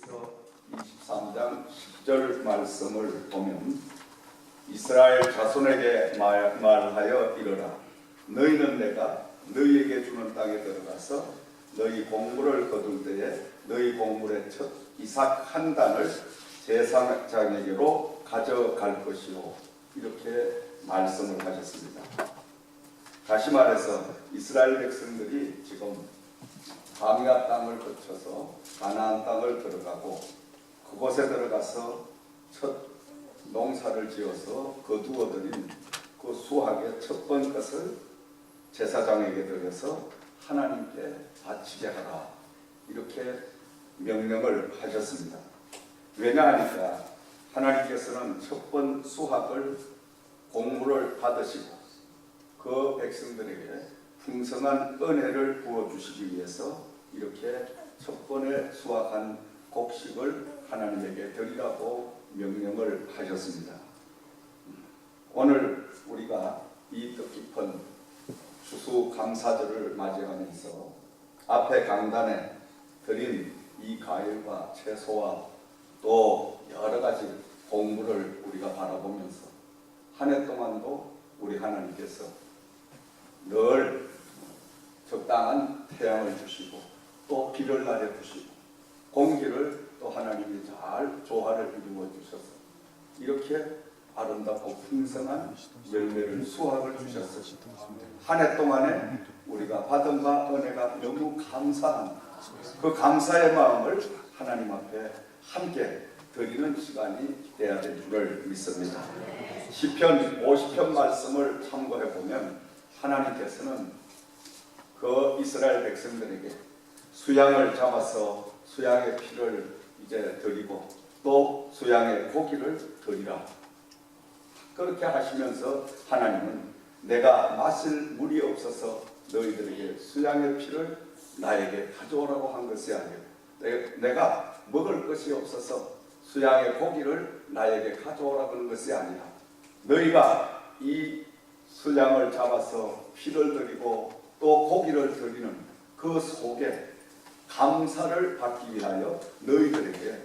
레위기서 23장 10절 말씀을 보면 이스라엘 자손에게 말하여 이르라. 너희는 내가 너희에게 주는 땅에 들어가서 너희 곡물을 거둘 때에 너희 곡물의 첫 이삭 한 단을 제사장에게로 가져갈 것이요. 이렇게 말씀을 하셨습니다. 다시 말해서 이스라엘 백성들이 지금 광야 땅을 거쳐서 가나안 땅을 들어가고 그곳에 들어가서 첫 농사를 지어서 거두어들인 그 수확의 첫 번 것을 제사장에게 드려서 하나님께 바치게 하라. 이렇게 명령을 하셨습니다. 왜냐하니까 하나님께서는 첫 번 수확을 곡물을 받으시고 그 백성들에게 풍성한 은혜를 부어주시기 위해서 이렇게 첫 번에 수확한 곡식을 하나님에게 드리라고 명령을 하셨습니다. 오늘 우리가 이 뜻깊은 추수감사절을 맞이하면서 앞에 강단에 드린 이 과일과 채소와 또 여러 가지 곡물을 우리가 바라보면서 한 해 동안도 우리 하나님께서 늘 적당한 태양을 주시고 또 비를 내려주시고 공기를 또 하나님이 잘 조화를 이루어 주셔서 이렇게 아름답고 풍성한 열매를 수확을 주셨어요. 한 해 동안에 우리가 받은 바 은혜가 너무 감사한 그 감사의 마음을 하나님 앞에 함께 드리는 시간이 되어야 될 줄을 믿습니다. 시편 50편 말씀을 참고해 보면 하나님께서는 그 이스라엘 백성들에게 수양을 잡아서 수양의 피를 이제 드리고 또 수양의 고기를 드리라. 그렇게 하시면서 하나님은 내가 마실 물이 없어서 너희들에게 수양의 피를 나에게 가져오라고 한 것이 아니라 내가 먹을 것이 없어서 수양의 고기를 나에게 가져오라고 하는 것이 아니라 너희가 이 수양을 잡아서 피를 드리고 또 고기를 드리는 그 속에 감사를 받기 위하여 너희들에게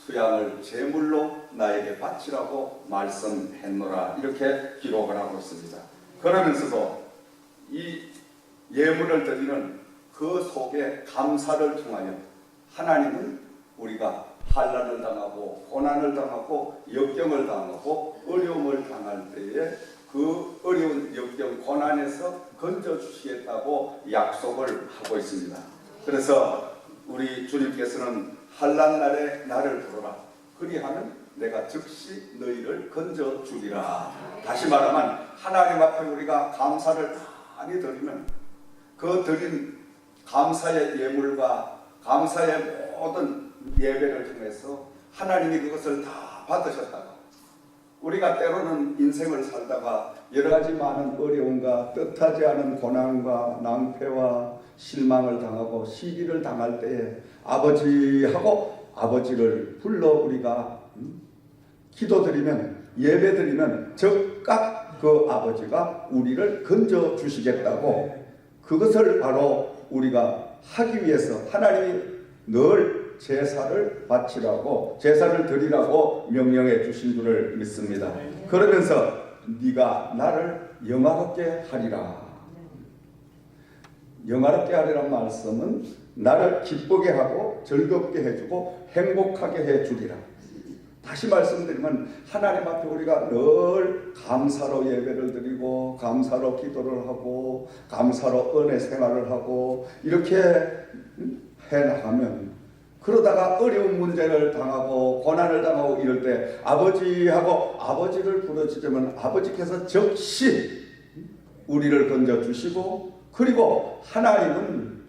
수양을 제물로 나에게 바치라고 말씀했노라. 이렇게 기록을 하고 있습니다. 그러면서도 이 예물을 드리는 그 속에 감사를 통하여 하나님은 우리가 환난을 당하고 고난을 당하고 역경을 당하고 어려움을 당할 때에 그 어려운 역경 고난에서 건져주시겠다고 약속을 하고 있습니다. 그래서 우리 주님께서는 환난 날에 나를 부르라. 그리하면 내가 즉시 너희를 건져주리라. 다시 말하면 하나님 앞에 우리가 감사를 많이 드리면 그 드린 감사의 예물과 감사의 모든 예배를 통해서 하나님이 그것을 다 받으셨다가 우리가 때로는 인생을 살다가 여러 가지 많은 어려움과 뜻하지 않은 고난과 낭패와 실망을 당하고 시기를 당할 때에 아버지하고 아버지를 불러 우리가 기도드리면 예배드리면 즉각 그 아버지가 우리를 건져주시겠다고 그것을 바로 우리가 하기 위해서 하나님이 늘 제사를 바치라고 제사를 드리라고 명령해 주신 줄을 믿습니다. 그러면서 네가 나를 영화롭게 하리라. 영화롭게 하리란 말씀은 나를 기쁘게 하고 즐겁게 해주고 행복하게 해주리라. 다시 말씀드리면 하나님 앞에 우리가 늘 감사로 예배를 드리고 감사로 기도를 하고 감사로 은혜 생활을 하고 이렇게 해나가면 그러다가 어려운 문제를 당하고 고난을 당하고 이럴 때 아버지하고 아버지를 부르짖으면 아버지께서 즉시 우리를 건져주시고 그리고 하나님은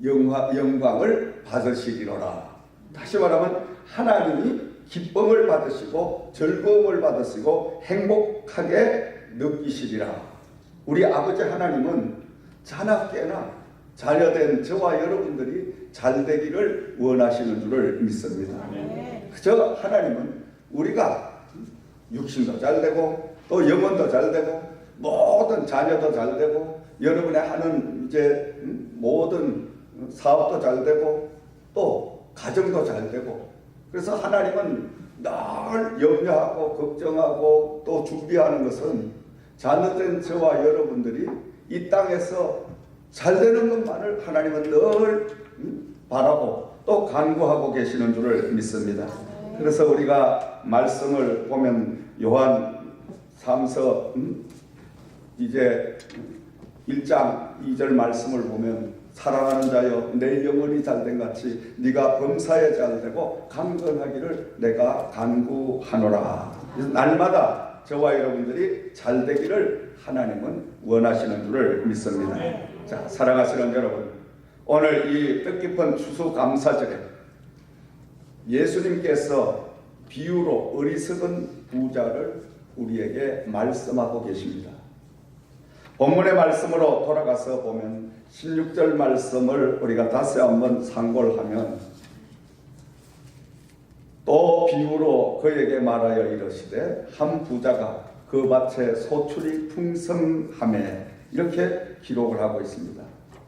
영광을 받으시리로라. 다시 말하면 하나님이 기쁨을 받으시고 즐거움을 받으시고 행복하게 느끼시리라. 우리 아버지 하나님은 자나깨나 자녀된 저와 여러분들이 잘되기를 원하시는 줄을 믿습니다. 그저 하나님은 우리가 육신도 잘되고 또 영혼도 잘되고 모든 자녀도 잘되고 여러분의 하는 이제 모든 사업도 잘되고 또 가정도 잘되고 그래서 하나님은 늘 염려하고 걱정하고 또 준비하는 것은 자녀된 저와 여러분들이 이 땅에서 잘 되는 것만을 하나님은 늘 바라고 또 간구하고 계시는 줄을 믿습니다. 그래서 우리가 말씀을 보면 요한 3서 이제 1장 2절 말씀을 보면 사랑하는 자여 내 영혼이 잘된 같이 네가 범사에 잘되고 강건하기를 내가 간구하노라. 그래서 날마다 저와 여러분들이 잘되기를 하나님은 원하시는 줄을 믿습니다. 자, 사랑하시는 여러분, 오늘 이 뜻깊은 추수감사절에 예수님께서 비유로 어리석은 부자를 우리에게 말씀하고 계십니다. 본문의 말씀으로 돌아가서 보면 16절 말씀을 우리가 다시 한번 상고를 하면 또 비유로 그에게 말하여 이르시되 한 부자가 그 밭에 소출이 풍성하매 이렇게 기록을 하고 있습니다.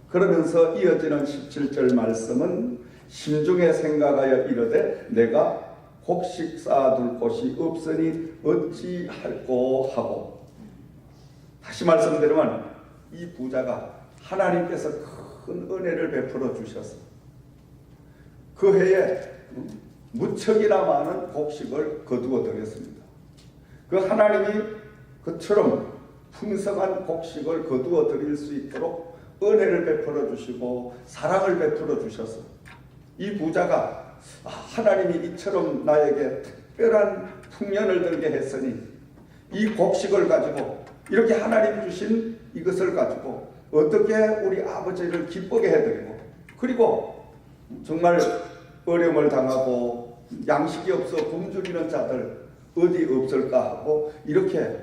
그러면서 이어지는 17절 말씀은 심중에 생각하여 이르되 내가 곡식 쌓아둘 곳이 없으니 어찌할꼬 하고, 다시 말씀드리면 이 부자가 하나님께서 큰 은혜를 베풀어 주셔서 그 해에 무척이나 많은 곡식을 거두어 드렸습니다. 그 하나님이 그처럼 풍성한 곡식을 거두어 드릴 수 있도록 은혜를 베풀어 주시고 사랑을 베풀어 주셔서 이 부자가 하나님이 이처럼 나에게 특별한 풍년을 들게 했으니 이 곡식을 가지고 이렇게 하나님 주신 이것을 가지고 어떻게 우리 아버지를 기쁘게 해드리고, 그리고 정말 어려움을 당하고 양식이 없어 굶주리는 자들 어디 없을까 하고 이렇게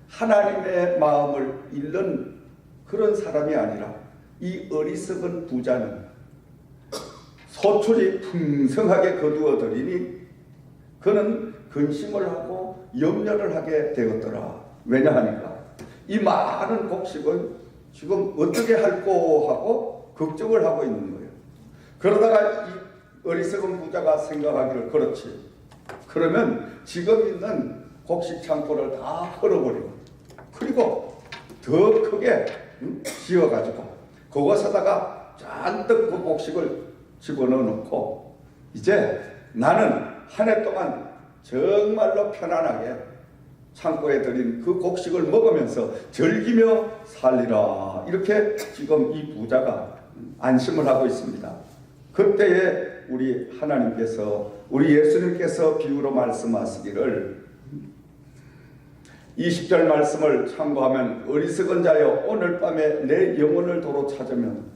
하나님의 마음을 잃는 그런 사람이 아니라 이 어리석은 부자는 소출이 풍성하게 거두어들이니 그는 근심을 하고 염려를 하게 되었더라. 왜냐하니까 이 많은 곡식을 지금 어떻게 할꼬 하고 걱정을 하고 있는 거예요. 그러다가 이 어리석은 부자가 생각하기를, 그렇지, 그러면 지금 있는 곡식 창고를 다 헐어버리고 그리고 더 크게 지어가지고 그것에다가 잔뜩 그 곡식을 집어넣어 놓고 이제 나는 한 해 동안 정말로 편안하게 창고에 들인 그 곡식을 먹으면서 즐기며 살리라. 이렇게 지금 이 부자가 안심을 하고 있습니다. 그때에 우리 하나님께서, 우리 예수님께서 비유로 말씀하시기를 20절 말씀을 참고하면 어리석은 자여 오늘 밤에 내 영혼을 도로 찾으면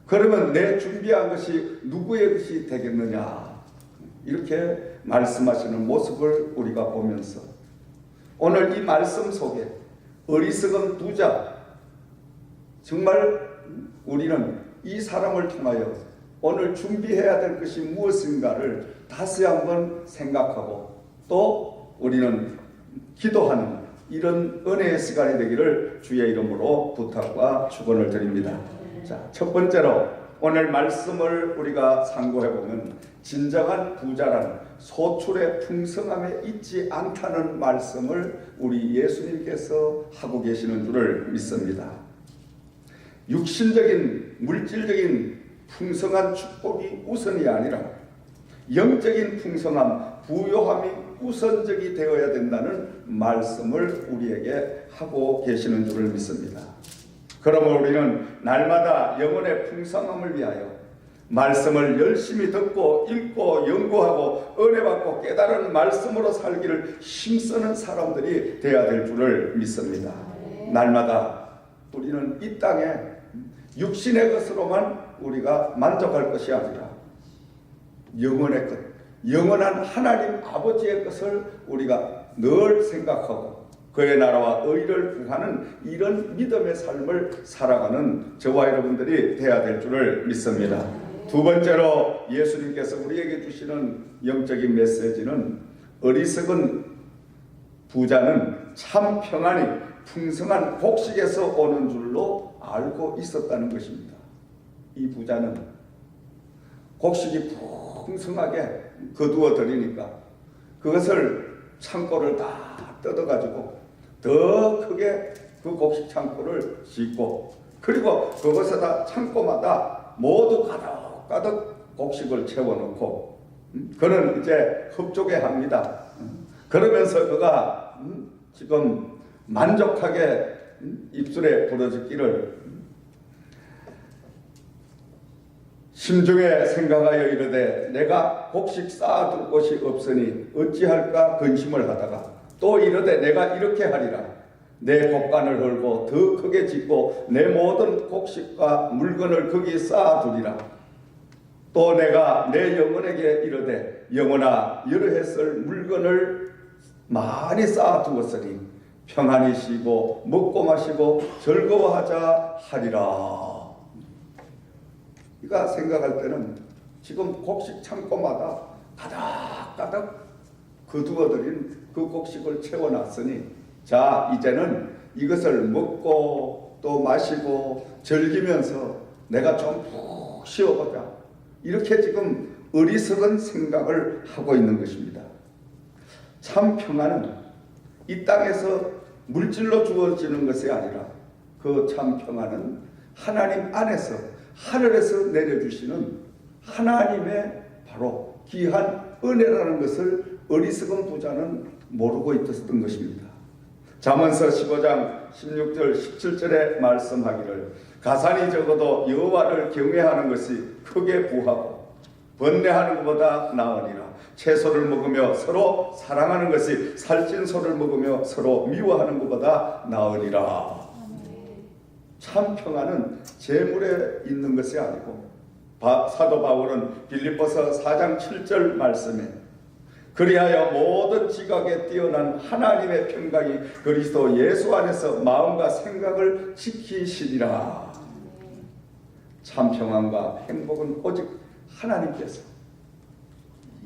그러면 내 준비한 것이 누구의 것이 되겠느냐, 이렇게 말씀하시는 모습을 우리가 보면서 오늘 이 말씀 속에 어리석은 부자, 정말 우리는 이 사람을 통하여 오늘 준비해야 될 것이 무엇인가를 다시 한번 생각하고 또 우리는 기도하는 이런 은혜의 시간이 되기를 주의 이름으로 부탁과 축원을 드립니다. 자, 첫 번째로 오늘 말씀을 우리가 상고해 보면 진정한 부자란 소출의 풍성함에 있지 않다는 말씀을 우리 예수님께서 하고 계시는 줄을 믿습니다. 육신적인 물질적인 풍성한 축복이 우선이 아니라 영적인 풍성함, 부요함이 우선적이 되어야 된다는 말씀을 우리에게 하고 계시는 줄을 믿습니다. 그러므로 우리는 날마다 영혼의 풍성함을 위하여 말씀을 열심히 듣고 읽고 연구하고 은혜받고 깨달은 말씀으로 살기를 힘쓰는 사람들이 되어야 될 줄을 믿습니다. 날마다 우리는 이 땅에 육신의 것으로만 우리가 만족할 것이 아니라 영혼의 것, 영원한 하나님 아버지의 것을 우리가 늘 생각하고 그의 나라와 의를 구하는 이런 믿음의 삶을 살아가는 저와 여러분들이 되어야 될 줄을 믿습니다. 두 번째로 예수님께서 우리에게 주시는 영적인 메시지는 어리석은 부자는 참 평안이 풍성한 곡식에서 오는 줄로 알고 있었다는 것입니다. 이 부자는 곡식이 풍성하게 거두어 드리니까 그것을 창고를 다 뜯어가지고 더 크게 그 곡식 창고를 짓고, 그리고 그것에다 창고마다 모두 가득 곡식을 채워놓고 그는 이제 흡족해 합니다. 그러면서 그가 지금 만족하게 입술에 부러지기를 심중에 생각하여 이르되 내가 곡식 쌓아둘 곳이 없으니 어찌할까 근심을 하다가 또 이르되 내가 이렇게 하리라. 내 곡간을 헐고 더 크게 짓고 내 모든 곡식과 물건을 거기 쌓아두리라. 또 내가 내 영혼에게 이르되 영혼아 여러 해 쓸 물건을 많이 쌓아두었으니 평안히 쉬고 먹고 마시고 즐거워하자 하리라. 이가 생각할 때는 지금 곡식 창고마다 가득가득 거두어들인 그 곡식을 채워놨으니 자 이제는 이것을 먹고 또 마시고 즐기면서 내가 좀 푹 쉬어보자, 이렇게 지금 어리석은 생각을 하고 있는 것입니다. 참 평안은 이 땅에서 물질로 주어지는 것이 아니라 그 참 평안은 하나님 안에서 하늘에서 내려주시는 하나님의 바로 귀한 은혜라는 것을 어리석은 부자는 모르고 있었던 것입니다. 잠언서 15장 16절 17절에 말씀하기를 가산이 적어도 여호와를 경외하는 것이 크게 부하고 번뇌하는 것보다 나으니라. 채소를 먹으며 서로 사랑하는 것이 살찐 소를 먹으며 서로 미워하는 것보다 나으니라. 참 평안은 재물에 있는 것이 아니고 사도 바울은 빌립보서 4장 7절 말씀에 그리하여 모든 지각에 뛰어난 하나님의 평강이 그리스도 예수 안에서 마음과 생각을 지키시리라. 참 평안과 행복은 오직 하나님께서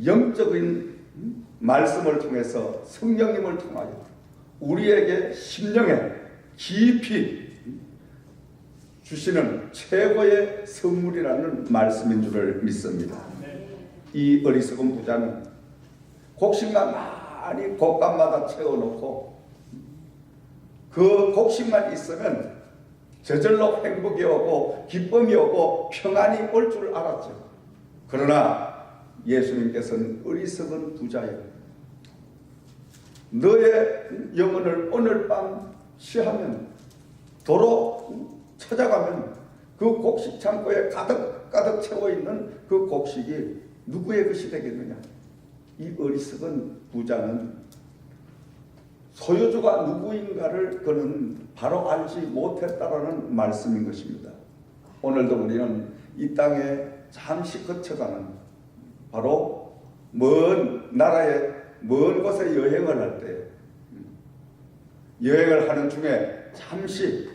영적인 말씀을 통해서 성령님을 통하여 우리에게 심령에 깊이 주시는 최고의 선물이라는 말씀인 줄을 믿습니다. 이 어리석은 부자는 곡식만 많이 곡간마다 채워놓고 그 곡식만 있으면 저절로 행복이 오고 기쁨이 오고 평안이 올 줄 알았죠. 그러나 예수님께서는 어리석은 부자여 너의 영혼을 오늘 밤 취하면 도로 찾아가면 그 곡식 창고에 가득 채워있는 그 곡식이 누구의 것이 되겠느냐. 이 어리석은 부자는 소유주가 누구인가를 그는 바로 알지 못했다라는 말씀인 것입니다. 오늘도 우리는 이 땅에 잠시 거쳐가는 바로 먼 나라에 먼 곳에 여행을 할 때 여행을 하는 중에 잠시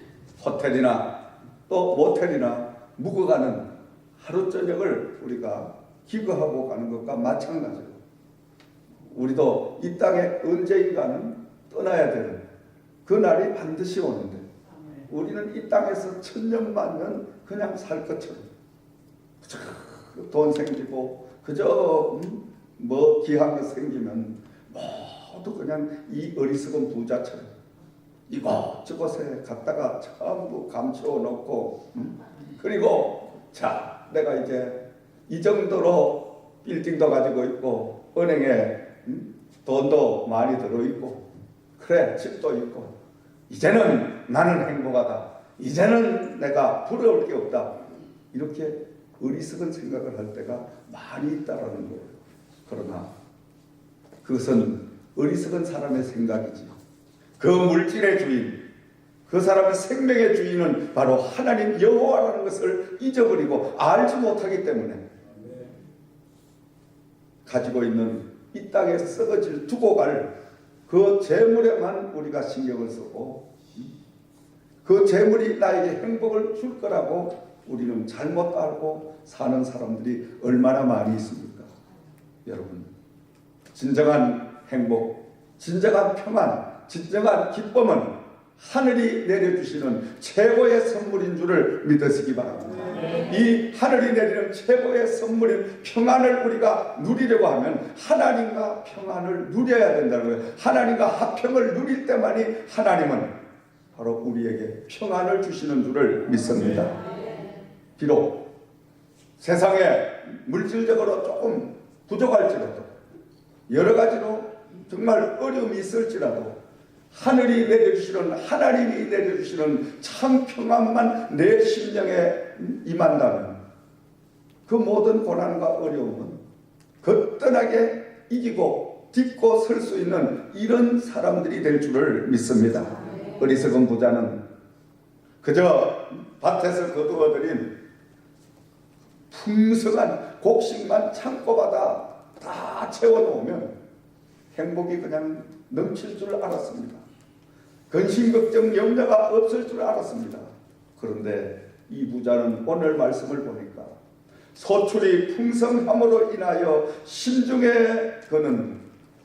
호텔이나 또 모텔이나 묵어가는 하루 저녁을 우리가 기거하고 가는 것과 마찬가지로 우리도 이 땅에 언제인가는 떠나야 되는 그 날이 반드시 오는데 우리는 이 땅에서 천년만년 그냥 살 것처럼 그저 돈 생기고 그저 뭐 귀한 거 생기면 모두 그냥 이 어리석은 부자처럼 이곳저곳에 갔다가 전부 감추어 놓고 그리고 자 내가 이제 이 정도로 빌딩도 가지고 있고 은행에 돈도 많이 들어있고 그래 집도 있고 이제는 나는 행복하다, 이제는 내가 부러울 게 없다, 이렇게 어리석은 생각을 할 때가 많이 있다라는 거예요. 그러나 그것은 어리석은 사람의 생각이지 그 물질의 주인, 그 사람의 생명의 주인은 바로 하나님 여호와라는 것을 잊어버리고 알지 못하기 때문에 가지고 있는 이 땅에 썩어질 두고 갈 그 재물에만 우리가 신경을 쓰고 그 재물이 나에게 행복을 줄 거라고 우리는 잘못 알고 사는 사람들이 얼마나 많이 있습니까? 여러분, 진정한 행복, 진정한 평안, 진정한 기쁨은 하늘이 내려주시는 최고의 선물인 줄을 믿으시기 바랍니다. 이 하늘이 내리는 최고의 선물인 평안을 우리가 누리려고 하면 하나님과 평안을 누려야 된다는 거예요. 하나님과 화평을 누릴 때만이 하나님은 바로 우리에게 평안을 주시는 줄을 믿습니다. 비록 세상에 물질적으로 조금 부족할지라도 여러 가지로 정말 어려움이 있을지라도 하늘이 내려주시는 하나님이 내려주시는 참 평안만 내 심령에 임한다면 그 모든 고난과 어려움은 거뜬하게 이기고 딛고 설 수 있는 이런 사람들이 될 줄을 믿습니다. 어리석은 부자는 그저 밭에서 거두어들인 풍성한 곡식만 창고마다 다 채워놓으면 행복이 그냥 넘칠 줄 알았습니다. 근심 걱정 염려가 없을 줄 알았습니다. 그런데 이 부자는 오늘 말씀을 보니까 소출이 풍성함으로 인하여 심중에 그는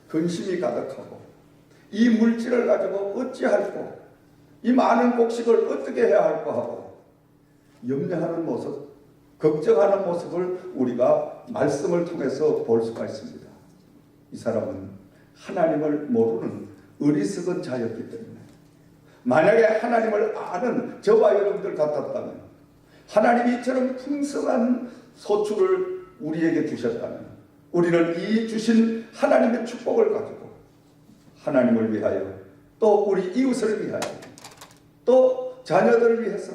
근심이 가득하고 이 물질을 가지고 어찌할꼬 이 많은 곡식을 어떻게 해야 할까 하고 염려하는 모습, 걱정하는 모습을 우리가 말씀을 통해서 볼 수가 있습니다. 이 사람은 하나님을 모르는 어리석은 자였기 때문에 만약에 하나님을 아는 저와 여러분들 같았다면 하나님이 이처럼 풍성한 소출을 우리에게 주셨다면 우리는 이 주신 하나님의 축복을 가지고 하나님을 위하여 또 우리 이웃을 위하여 또 자녀들을 위해서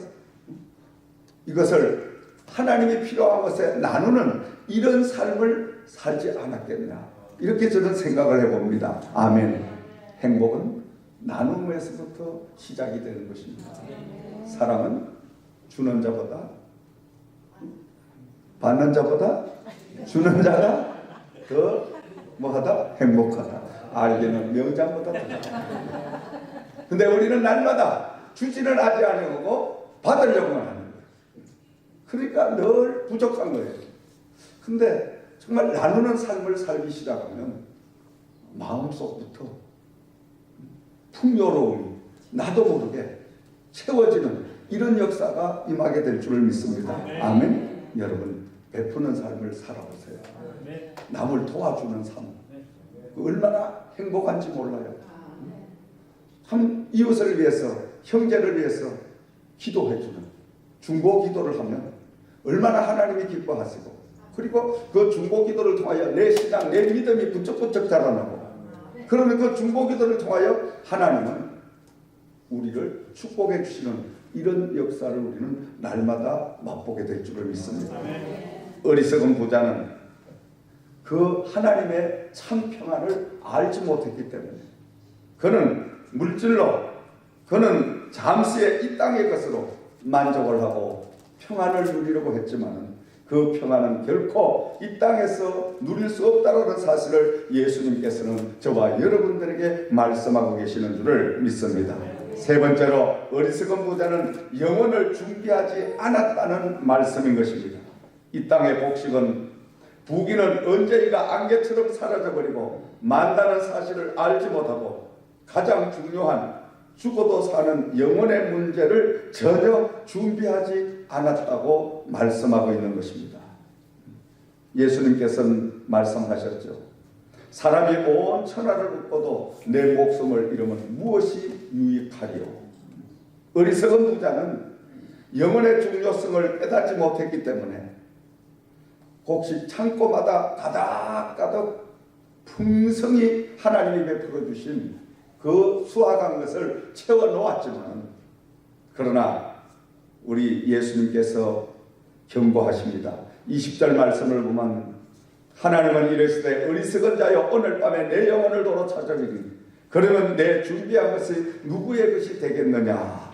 이것을 하나님이 필요한 것에 나누는 이런 삶을 살지 않았겠나 이렇게 저는 생각을 해봅니다. 아멘. 행복은 나눔에서부터 시작이 되는 것입니다. 사랑은 주는 자보다 받는 자보다 주는 자가 더 뭐하다? 행복하다. 알기는 명장보다 더. 근데 우리는 날마다 주지는 하지 않으려고 받으려고만 하는 거예요. 그러니까 늘 부족한 거예요. 근데 정말 나누는 삶을 살기 시작하면 마음속부터 풍요로움이 나도 모르게 채워지는 이런 역사가 임하게 될 줄을 믿습니다. 아멘. 여러분 베푸는 삶을 살아보세요. 남을 도와주는 삶 얼마나 행복한지 몰라요. 한 이웃을 위해서 형제를 위해서 기도해주는 중보 기도를 하면 얼마나 하나님이 기뻐하시고 그리고 그 중보 기도를 통하여 내 신앙, 내 믿음이 부쩍부쩍 자라나고 그러면 그 중보 기도를 통하여 하나님은 우리를 축복해 주시는 이런 역사를 우리는 날마다 맛보게 될 줄을 믿습니다. 어리석은 부자는 그 하나님의 참 평안을 알지 못했기 때문에 그는 물질로 그는 잠시의 이 땅의 것으로 만족을 하고 평안을 누리려고 했지만 그 평안은 결코 이 땅에서 누릴 수 없다는 사실을 예수님께서는 저와 여러분들에게 말씀하고 계시는 줄을 믿습니다. 세 번째로 어리석은 부자는 영혼을 준비하지 않았다는 말씀인 것입니다. 이 땅의 곡식은 부귀는 언제인가 안개처럼 사라져버리고 만다는 사실을 알지 못하고 가장 중요한 죽어도 사는 영혼의 문제를 전혀 준비하지 않았다고 말씀하고 있는 것입니다. 예수님께서는 말씀하셨죠. 사람이 온 천하를 얻고도 내 목숨을 잃으면 무엇이 유익하리요. 어리석은 부자는 영혼의 중요성을 깨닫지 못했기 때문에 곡식 창고마다 가득가득 풍성히 하나님이 베풀어 주신 그 수확한 것을 채워 놓았지만 그러나 우리 예수님께서 경고하십니다. 20절 말씀을 보면 하나님은 이르시되 어리석은 자여 오늘 밤에 내 영혼을 도로 찾으리니 그러면 내 준비한 것이 누구의 것이 되겠느냐.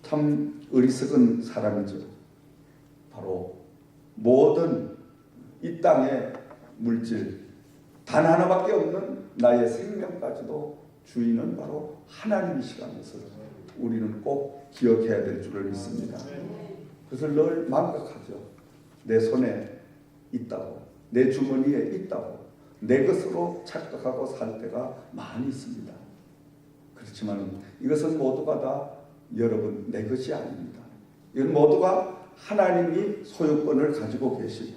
참 어리석은 사람이죠. 바로 모든 이 땅의 물질 단 하나밖에 없는 나의 생명까지도 주인은 바로 하나님이시라는 것을 우리는 꼭 기억해야 될 줄을 믿습니다. 그것을 늘 망각하죠. 내 손에 있다고, 내 주머니에 있다고 내 것으로 착각하고 살 때가 많이 있습니다. 그렇지만 이것은 모두가 다 여러분 내 것이 아닙니다. 이건 모두가 하나님이 소유권을 가지고 계시고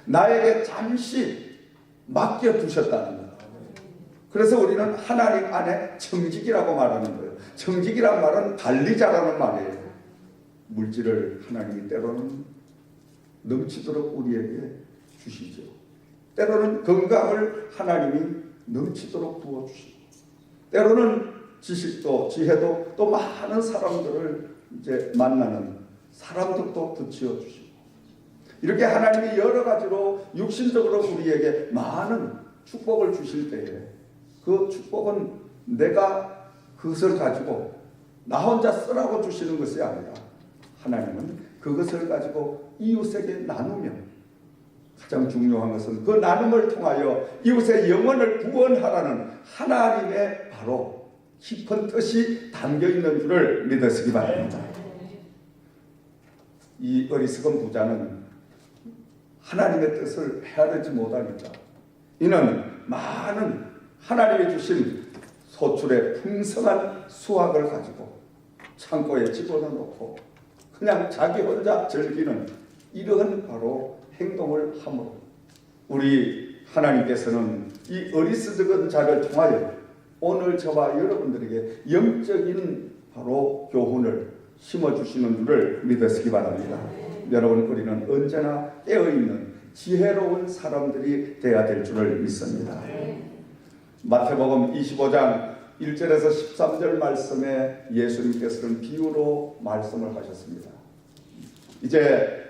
나에게 잠시 맡겨두셨다는 것. 그래서 우리는 하나님 안에 청직이라고 말하는 거예요. 청직이란 말은 관리자라는 말이에요. 물질을 하나님이 때로는 넘치도록 우리에게 주시죠. 때로는 건강을 하나님이 넘치도록 부어주시고, 때로는 지식도 지혜도 또 많은 사람들을 이제 만나는 사람들도 붙여 주시고, 이렇게 하나님이 여러 가지로 육신적으로 우리에게 많은 축복을 주실 때에 그 축복은 내가 그것을 가지고 나 혼자 쓰라고 주시는 것이 아니라 하나님은 그것을 가지고 이웃에게 나누면, 가장 중요한 것은 그 나눔을 통하여 이웃의 영혼을 구원하라는 하나님의 바로 깊은 뜻이 담겨있는 줄을 믿으시기 바랍니다. 이 어리석은 부자는 하나님의 뜻을 헤아리지 못하니까 이는 많은 하나님이 주신 소출의 풍성한 수확을 가지고 창고에 집어넣고 그냥 자기 혼자 즐기는 이러한 바로 행동을 함으로 우리 하나님께서는 이 어리석은 자를 통하여 오늘 저와 여러분들에게 영적인 바로 교훈을 심어주시는 줄을 믿으시기 바랍니다. 여러분, 우리는 언제나 깨어있는 지혜로운 사람들이 되어야 될 줄을 믿습니다. 마태복음 25장 1절에서 13절 말씀에 예수님께서는 비유로 말씀을 하셨습니다. 이제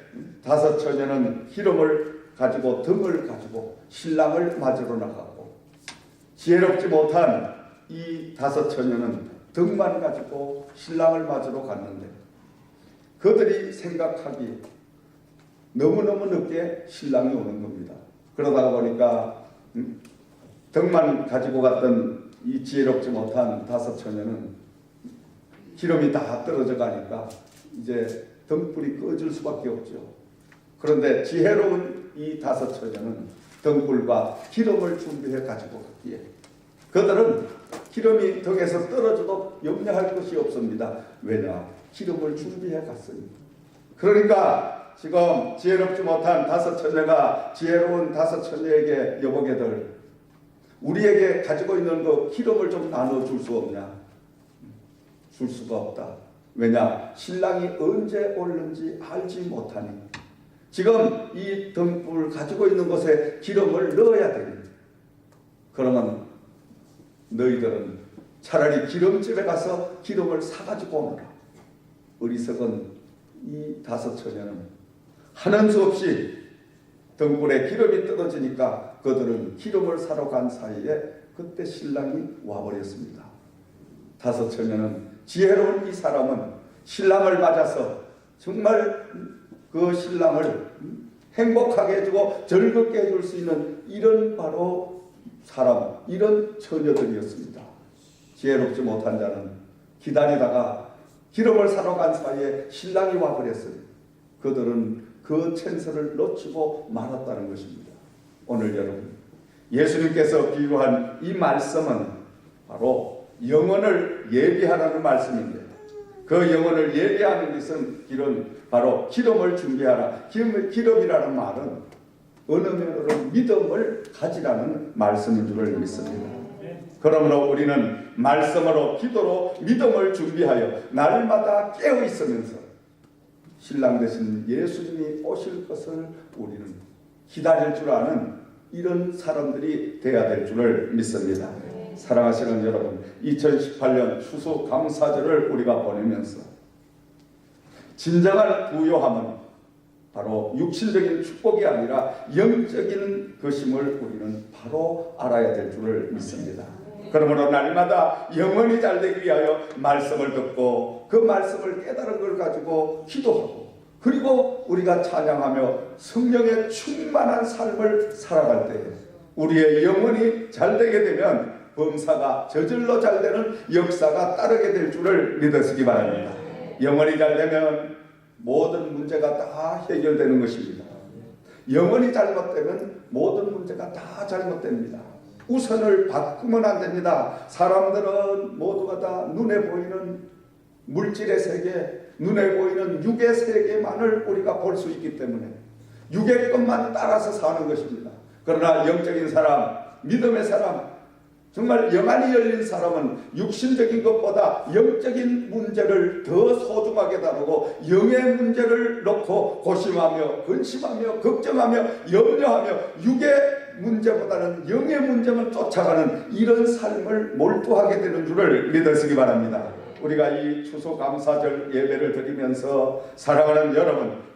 5 처녀는 기름을 가지고 등을 가지고 신랑을 맞으러 나갔고, 지혜롭지 못한 이 5 처녀는 등만 가지고 신랑을 맞으러 갔는데 그들이 생각하기 너무너무 늦게 신랑이 오는 겁니다. 그러다가 보니까 등만 가지고 갔던 이 지혜롭지 못한 5 처녀는 기름이 다 떨어져 가니까 이제 등불이 꺼질 수밖에 없죠. 그런데 지혜로운 이 5 처녀는 등불과 기름을 준비해 가지고 갔기에 그들은 기름이 등에서 떨어져도 염려할 것이 없습니다. 왜냐? 기름을 준비해 갔으니. 그러니까 지금 지혜롭지 못한 5 처녀가 지혜로운 5 처녀에게 여보게들, 우리에게 가지고 있는 그 기름을 좀 나눠줄 수 없냐? 줄 수가 없다. 왜냐? 신랑이 언제 오는지 알지 못하니 지금 이 등불 가지고 있는 곳에 기름을 넣어야 되니, 그러면 너희들은 차라리 기름집에 가서 기름을 사가지고 오너라. 어리석은 이 5 처녀는 하는 수 없이 등불에 기름이 떨어지니까 그들은 기름을 사러 간 사이에 그때 신랑이 와버렸습니다. 5 처녀는, 지혜로운 이 사람은 신랑을 맞아서 정말 그 신랑을 행복하게 해주고 즐겁게 해줄 수 있는 이런 바로 사람, 이런 처녀들이었습니다. 지혜롭지 못한 자는 기다리다가 기름을 사러 간 사이에 신랑이 와버렸어요. 그들은 그 찬스를 놓치고 말았다는 것입니다. 오늘 여러분, 예수님께서 비유한 이 말씀은 바로 영혼을 예비하라는 말씀인데, 그 영혼을 예비하는 것은 바로 기름을 준비하라. 기름이라는 말은 어느 면으로 믿음을 가지라는 말씀인 줄을 믿습니다. 그러므로 우리는 말씀으로, 기도로 믿음을 준비하여 날마다 깨어 있으면서 신랑 되신 예수님이 오실 것을 우리는 기다릴 줄 아는 이런 사람들이 되어야 될 줄을 믿습니다. 사랑하시는 여러분, 2018년 추수감사절을 우리가 보내면서 진정한 부요함은 바로 육신적인 축복이 아니라 영적인 것임을 우리는 바로 알아야 될 줄을 믿습니다. 그러므로 날마다 영혼이 잘되기 위하여 말씀을 듣고 그 말씀을 깨달은 걸 가지고 기도하고, 그리고 우리가 찬양하며 성령의 충만한 삶을 살아갈 때에 우리의 영혼이 잘되게 되면 범사가 저절로 잘되는 역사가 따르게 될 줄을 믿으시기 바랍니다. 영혼이 잘되면 모든 문제가 다 해결되는 것입니다. 영혼이 잘못되면 모든 문제가 다 잘못됩니다. 우선을 바꾸면 안 됩니다. 사람들은 모두가 다 눈에 보이는 물질의 세계, 눈에 보이는 육의 세계만을 우리가 볼 수 있기 때문에 육의 것만 따라서 사는 것입니다. 그러나 영적인 사람, 믿음의 사람, 정말 영안이 열린 사람은 육신적인 것보다 영적인 문제를 더 소중하게 다루고 영의 문제를 놓고 고심하며 근심하며 걱정하며 염려하며 육의 문제보다는 영의 문제만 쫓아가는 이런 삶을 몰두하게 되는 줄을 믿으시기 바랍니다. 우리가 이 추수감사절 예배를 드리면서 사랑하는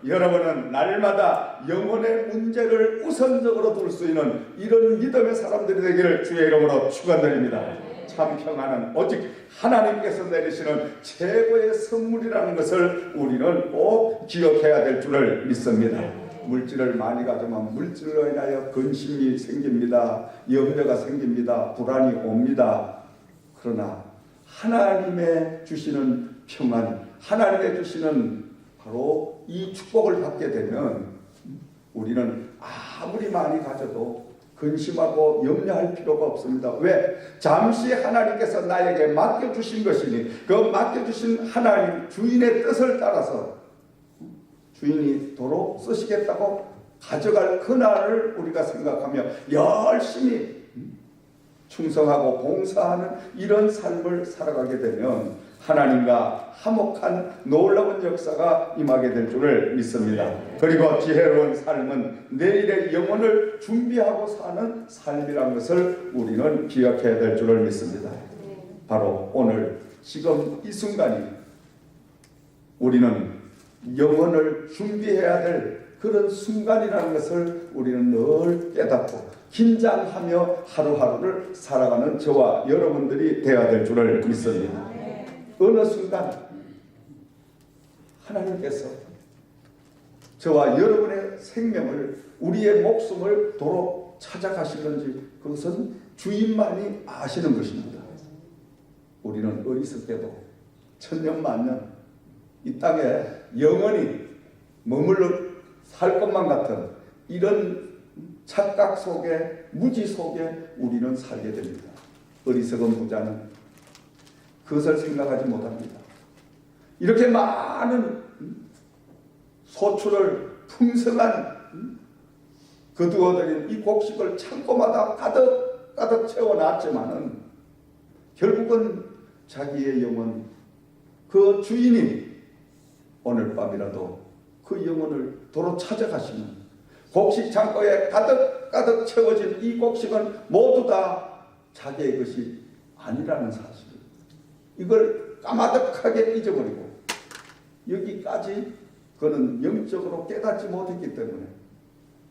여러분은 날마다 영혼의 문제를 우선적으로 둘 수 있는 이런 믿음의 사람들이 되기를 주의 이름으로 축원드립니다. 참 평안은 오직 하나님께서 내리시는 최고의 선물이라는 것을 우리는 꼭 기억해야 될 줄을 믿습니다. 물질을 많이 가져면 물질로 인하여 근심이 생깁니다. 염려가 생깁니다. 불안이 옵니다. 그러나 하나님의 주시는 평안, 하나님의 주시는 바로 이 축복을 받게 되면 우리는 아무리 많이 가져도 근심하고 염려할 필요가 없습니다. 왜? 잠시 하나님께서 나에게 맡겨주신 것이니 그 맡겨주신 하나님 주인의 뜻을 따라서 주인이 도로 쓰시겠다고 가져갈 그날을 우리가 생각하며 열심히 충성하고 봉사하는 이런 삶을 살아가게 되면 하나님과 화목한 놀라운 역사가 임하게 될 줄을 믿습니다. 그리고 지혜로운 삶은 내일의 영혼을 준비하고 사는 삶이라는 것을 우리는 기억해야 될 줄을 믿습니다. 바로 오늘 지금 이 순간이 우리는 영혼을 준비해야 될 그런 순간이라는 것을 우리는 늘 깨닫고 긴장하며 하루하루를 살아가는 저와 여러분들이 되어야 될 줄을 믿습니다. 어느 순간 하나님께서 저와 여러분의 생명을, 우리의 목숨을 도로 찾아가시는지 그것은 주인만이 아시는 것입니다. 우리는 어리석게도 천년만년 이 땅에 영원히 머물러 살 것만 같은 이런 착각 속에, 무지 속에 우리는 살게 됩니다. 어리석은 부자는 그것을 생각하지 못합니다. 이렇게 많은 소출을 풍성한 거두어들인 이 곡식을 창고마다 가득 채워놨지만은 결국은 자기의 영혼, 그 주인이 오늘 밤이라도 그 영혼을 도로 찾아가시면 곡식 창고에 가득 채워진 이 곡식은 모두 다 자기의 것이 아니라는 사실, 이걸 까마득하게 잊어버리고 여기까지 그는 영적으로 깨닫지 못했기 때문에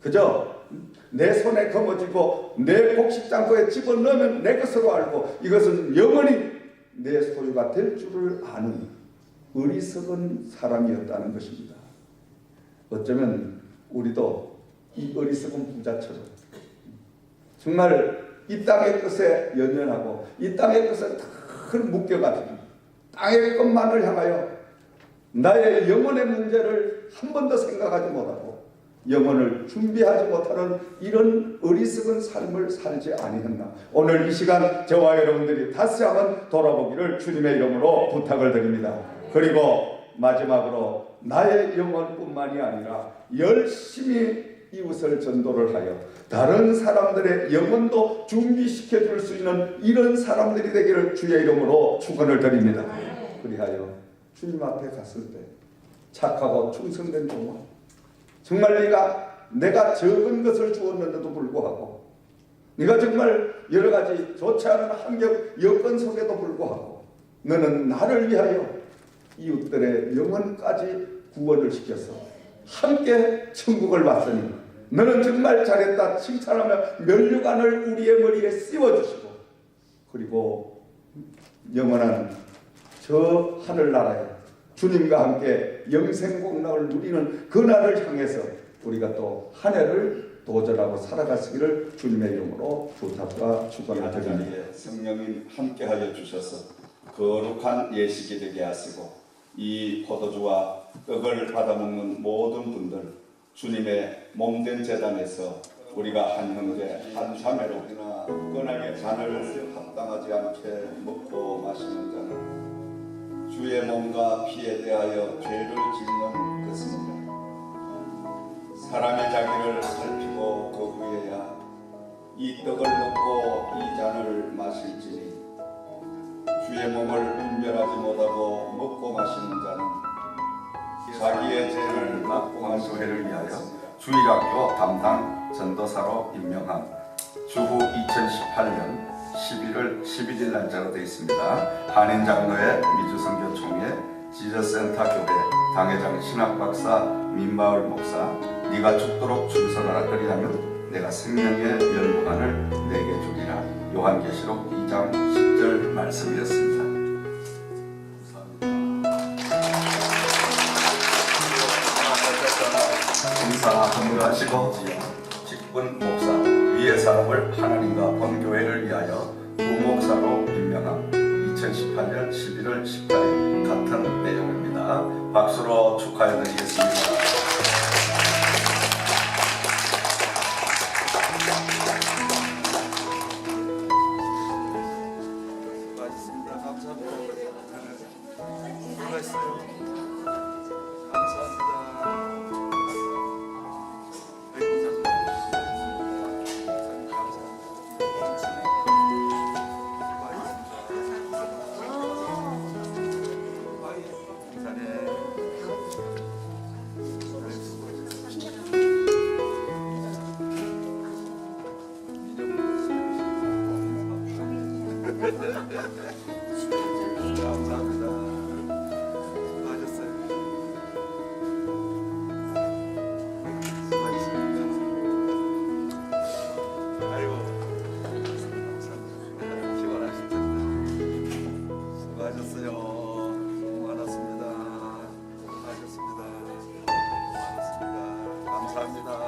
그저 내 손에 거머쥐고 내 곡식 창고에 집어넣으면 내 것으로 알고 이것은 영원히 내 소유가 될 줄을 아는 어리석은 사람이었다는 것입니다. 어쩌면 우리도 이 어리석은 부자처럼 정말 이 땅의 것에 연연하고 이 땅의 것에 늘 묶여가지고 땅의 것만을 향하여 나의 영혼의 문제를 한 번도 생각하지 못하고 영혼을 준비하지 못하는 이런 어리석은 삶을 살지 아니했나. 오늘 이 시간 저와 여러분들이 다시 한번 돌아보기를 주님의 이름으로 부탁을 드립니다. 그리고 마지막으로 나의 영혼뿐만이 아니라 열심히 이웃을 전도를 하여 다른 사람들의 영혼도 준비시켜 줄 수 있는 이런 사람들이 되기를 주의 이름으로 축원을 드립니다. 그리하여 주님 앞에 갔을 때 착하고 충성된 종아, 정말 내가 적은 것을 주었는데도 불구하고 네가 정말 여러 가지 좋지 않은 환경 여건 속에도 불구하고 너는 나를 위하여 이웃들의 영혼까지 구원을 시켜서 함께 천국을 봤으니 너는 정말 잘했다 칭찬하며 면류관을 우리의 머리에 씌워주시고 그리고 영원한 저 하늘나라에 주님과 함께 영생공락을 누리는 그날을 향해서 우리가 또 한 해를 도전하고 살아가시기를 주님의 이름으로 부탁과 축원을 드립니다. 성령님 함께하여 주셔서 거룩한 예식이 되게 하시고 이 포도주와 떡을 받아먹는 모든 분들 주님의 몸된 제단에서 우리가 한 형제 한 자매로 끈하게 잔을 합당하지 않게 먹고 마시는 자는 주의 몸과 피에 대하여 죄를 짓는 것입니다. 사람의 자기를 살피고 그 후에야 이 떡을 먹고 이 잔을 마실지니 주의 몸을 분별하지 못하고 먹고 마시는 자는 자기의 죄를 맡고 광교회를 위하여 주일학교 담당 전도사로 임명한 주후 2018년 11월 11일 날짜로 되어 있습니다. 한인장로회 미주선교총회 지저센터 교회 당회장 신학박사 민마을 목사 네가 죽도록 충성하라 그리하면 내가 생명의 면류관을 내게 주리라. 요한계시록 2장 10절 말씀이었습니다. 봉사 헌금하시고 직분 목사 위의 사람을 하나님과 본교회를 위하여 부목사로 임명한 2018년 11월 18일 같은 내용입니다. 박수로 축하해드리겠습니다. 수고하셨습니다. 감사합니다. 수고하셨어요. 감사합니다. 감사합니다. 수고하셨어요. 수고하셨습니다. 아이고, 감사합니다. 피곤하실 텐데. 수고하셨어요. 수고 많았습니다. 수고하셨습니다. 수고 많았습니다. 감사합니다.